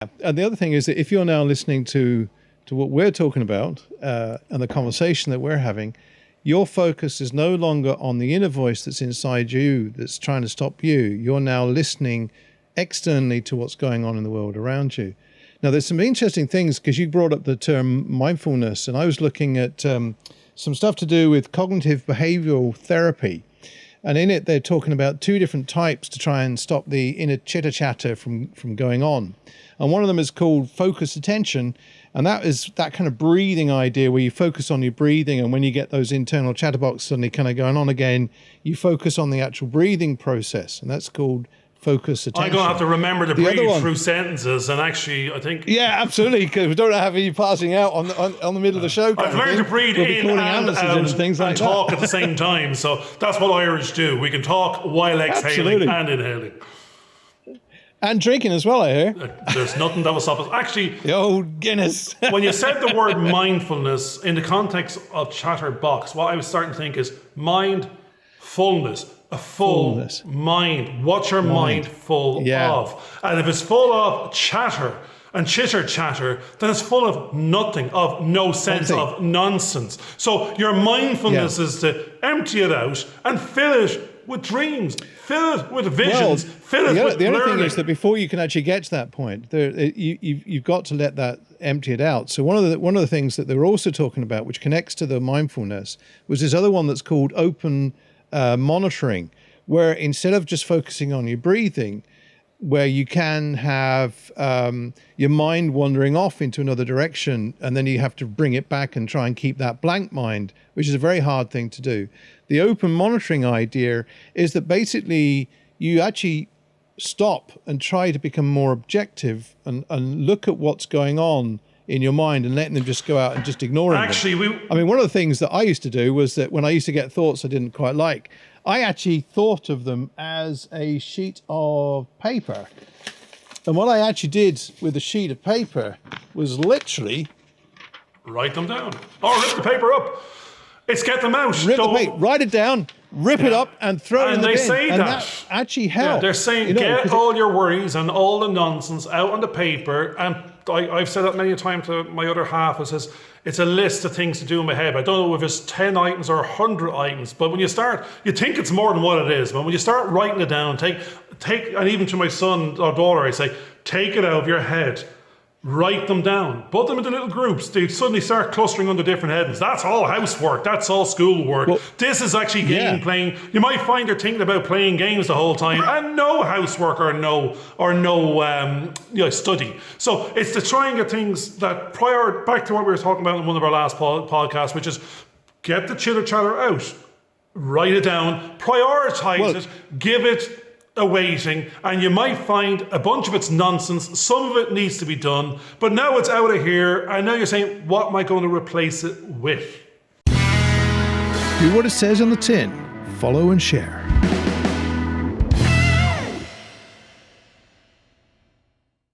And the other thing is that if you're now listening to what we're talking about and the conversation that we're having, your focus is no longer on the inner voice that's inside you that's trying to stop you. You're now listening externally to what's going on in the world around you. Now, there's some interesting things, because you brought up the term mindfulness, and I was looking at some stuff to do with cognitive behavioral therapy. And in it, they're talking about two different types to try and stop the inner chitter chatter from going on. And one of them is called focus attention. And that is that kind of breathing idea where you focus on your breathing. And when you get those internal chatterbox suddenly kind of going on again, you focus on the actual breathing process. And that's called focus attention. I'm going to have to remember to breathe through sentences, and actually, I think... Yeah, absolutely, because we don't have any passing out on the middle of the show. I've learned to breathe in and out and talk at the same time, so that's what Irish do. We can talk while exhaling and inhaling. And drinking as well, I hear. There's nothing that will stop us. Actually... The old Guinness. When you said the word mindfulness, in the context of Chatterbox, what I was starting to think is mindfulness. A full mind. What's your mind full of? And if it's full of chatter and chitter, then it's full of nothing, of no sense, of nonsense. So your mindfulness is to empty it out and fill it with dreams, fill it with visions, fill it with learning. The other thing is that before you can actually get to that point, you've got to let that empty it out. So one of the things that they were also talking about, which connects to the mindfulness, was this other one that's called open monitoring, where instead of just focusing on your breathing, where you can have your mind wandering off into another direction, and then you have to bring it back and try and keep that blank mind, which is a very hard thing to do. The open monitoring idea is that basically you actually stop and try to become more objective and look at what's going on in your mind and letting them just go out and just ignoring them. Actually, one of the things that I used to do was that when I used to get thoughts I didn't quite like, I actually thought of them as a sheet of paper. And what I actually did with a sheet of paper was literally... write them down. Or rip the paper up. It's get them out. Write it down, rip it up and throw it in the bin. And they say that actually helps. Yeah, they're saying get all your worries and all the nonsense out on the paper. And I've said that many a time to my other half. It says, it's a list of things to do in my head. I don't know if it's 10 items or 100 items, but when you start, you think it's more than what it is. But when you start writing it down, take, and even to my son or daughter, I say, take it out of your head. Write them down. Put them into little groups. They suddenly start clustering under different headings. That's all housework. That's all schoolwork. Well, this is actually game playing. You might find they're thinking about playing games the whole time and no housework or no study. So it's to try and get things that back to what we were talking about in one of our last podcasts, which is get the chitter chatter out, write it down, prioritize it, give it a weighting, and you might find a bunch of it's nonsense, some of it needs to be done, but now it's out of here, and now you're saying, what am I going to replace it with? Do what it says on the tin, follow and share.